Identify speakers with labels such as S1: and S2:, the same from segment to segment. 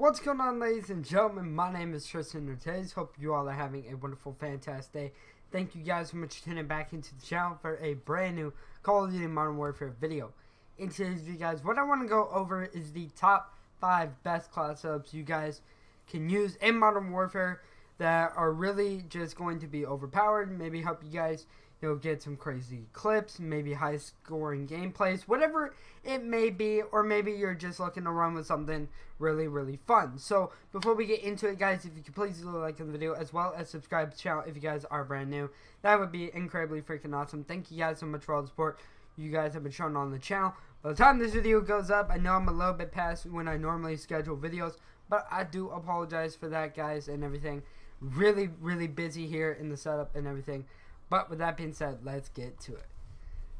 S1: What's going on, ladies and gentlemen? My name is Tristin or TaZe. Hope you all are having a wonderful, fantastic day. Thank you guys so much for tuning back into the channel for a brand new Call of Duty Modern Warfare video. In today's video, guys, what I want to go over is the top 5 best class setups you guys can use in Modern Warfare that are really just going to be overpowered. Maybe help you guys, get some crazy clips, maybe high scoring gameplays, whatever it may be, or maybe you're just looking to run with something really fun. So before we get into it, guys, if you could please leave a like on the video as well as subscribe to the channel if you guys are brand new, that would be incredibly freaking awesome. Thank you guys so much for all the support you guys have been showing on the channel. By the time this video goes up, I know I'm a little bit past when I normally schedule videos, but I do apologize for that, guys, and everything. Really busy here in the setup and everything. But with that being said, let's get to it.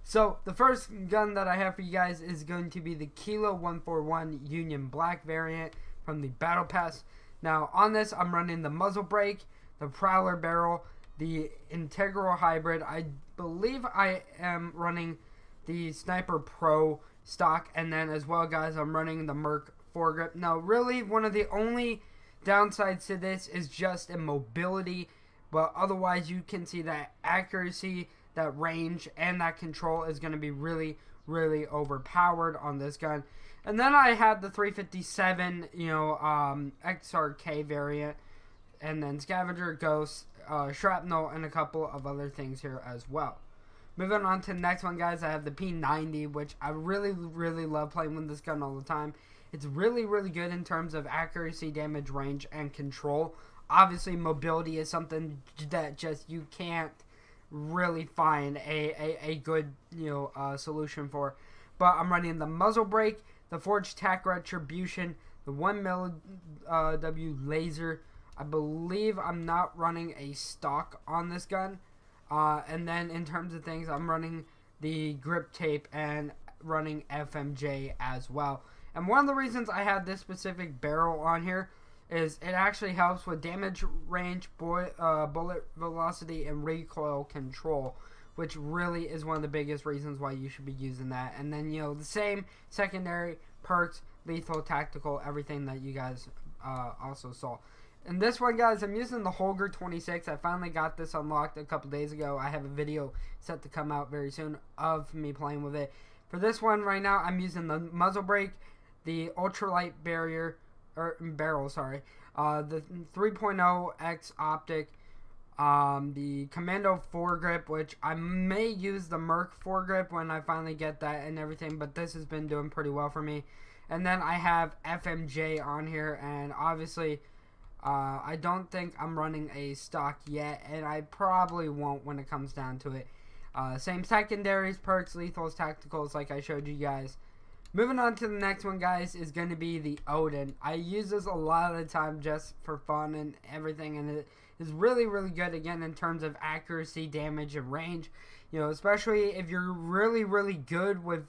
S1: So the first gun that I have for you guys is going to be the Kilo 141 Union Black variant from the Battle Pass. Now on this, I'm running the muzzle brake, the Prowler barrel, the Integral Hybrid. I believe I am running the Sniper Pro stock, and then as well, guys, I'm running the Merc foregrip. Now really, one of the only downsides to this is just in mobility, but otherwise you can see that accuracy, that range, and that control is going to be really overpowered on this gun. And then I have the 357 XRK variant, and then Scavenger, Ghost, Shrapnel, and a couple of other things here as well. Moving on to the next one, guys, I have the P90, which I really love playing with this gun all the time. It's really good in terms of accuracy, damage, range, and control. Obviously, mobility is something that just you can't really find a good solution for. But I'm running the muzzle brake, the Forged Tac Retribution, the 1mm laser. I believe I'm not running a stock on this gun. And then in terms of things, I'm running the grip tape and running FMJ as well. And one of the reasons I have this specific barrel on here is it actually helps with damage, range, bullet velocity, and recoil control, which really is one of the biggest reasons why you should be using that. And then, the same secondary perks, lethal, tactical, everything that you guys also saw. And this one, guys, I'm using the Holger 26. I finally got this unlocked a couple days ago. I have a video set to come out very soon of me playing with it. For this one right now, I'm using the muzzle brake, the ultralight barrel, the 3.0X optic, the Commando foregrip, which I may use the Merc foregrip when I finally get that and everything, but this has been doing pretty well for me. And then I have FMJ on here, and obviously I don't think I'm running a stock yet, and I probably won't when it comes down to it. Same secondaries, perks, lethals, tacticals like I showed you guys. Moving on to the next one, guys, is going to be the Odin. I use this a lot of the time just for fun and everything, and it is really good, again, in terms of accuracy, damage, and range. Especially if you're really good with,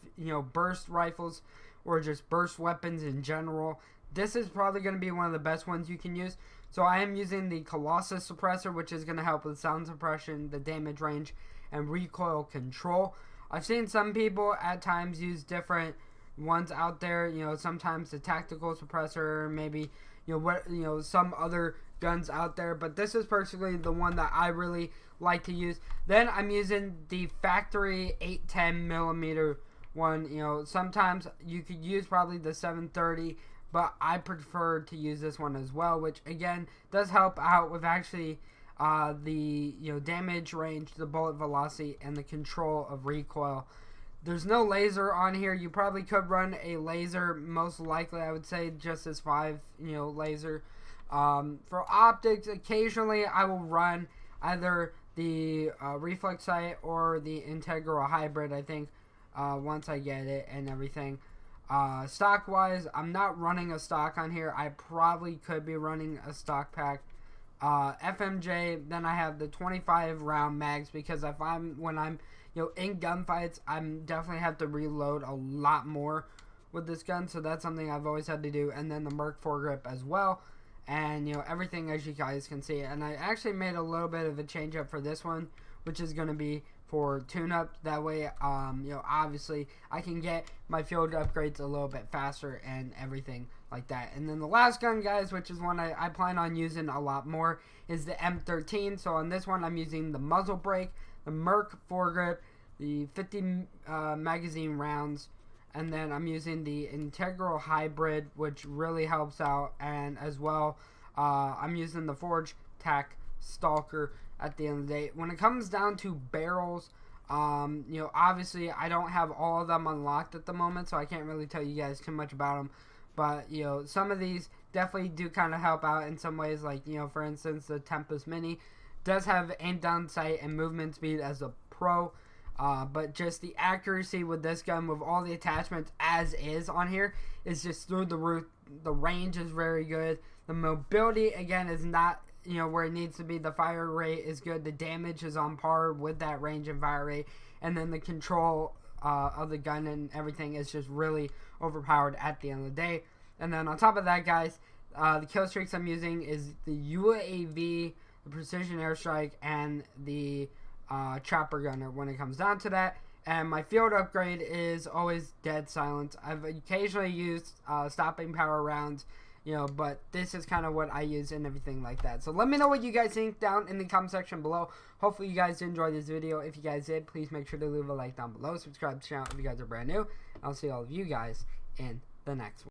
S1: burst rifles or just burst weapons in general. This is probably going to be one of the best ones you can use. So I am using the Colossus suppressor, which is going to help with sound suppression, the damage range, and recoil control. I've seen some people at times use different ones out there, sometimes the tactical suppressor, maybe some other guns out there, but this is personally the one that I really like to use. Then I'm using the factory 810mm one. Sometimes you could use probably the 730, but I prefer to use this one as well, which again does help out with actually the damage range, the bullet velocity, and the control of recoil. There's no laser on here. You probably could run a laser, most likely I would say just as 5 laser. For optics, occasionally I will run either the reflex sight or the Integral Hybrid, I think, once I get it and everything. Stock wise, I'm not running a stock on here. I probably could be running a stock pack. FMJ, then I have the 25 round mags, because when I'm in gunfights, I'm definitely have to reload a lot more with this gun, so that's something I've always had to do. And then the Merc foregrip as well, and everything as you guys can see. And I actually made a little bit of a change up for this one, which is going to be for tune-up. That way, obviously I can get my field upgrades a little bit faster and everything like that. And then the last gun, guys, which is one I plan on using a lot more, is the M13. So on this one, I'm using the muzzle brake, the Merc foregrip, the 50 magazine rounds, and then I'm using the integral hybrid, which really helps out. And as well, I'm using the Forge Tac Stalker at the end of the day. When it comes down to barrels, you know, obviously I don't have all of them unlocked at the moment, so I can't really tell you guys too much about them. But, you know, some of these definitely do kind of help out in some ways. Like, you know, for instance, the Tempest Mini does have aim down sight and movement speed as a pro. But just the accuracy with this gun, with all the attachments as is on here, is just through the roof. The range is very good. The mobility, again, is not, you know, where it needs to be. The fire rate is good. The damage is on par with that range and fire rate. And then the control of the gun and everything is just really overpowered at the end of the day. And then on top of that, guys, the kill streaks I'm using is the UAV, the precision airstrike, and the chopper gunner when it comes down to that. And my field upgrade is always dead silence. I've occasionally used stopping power rounds, you know, but this is kind of what I use and everything like that. So let me know what you guys think down in the comment section below. Hopefully you guys enjoyed this video. If you guys did, please make sure to leave a like down below. Subscribe to the channel if you guys are brand new. I'll see all of you guys in the next one.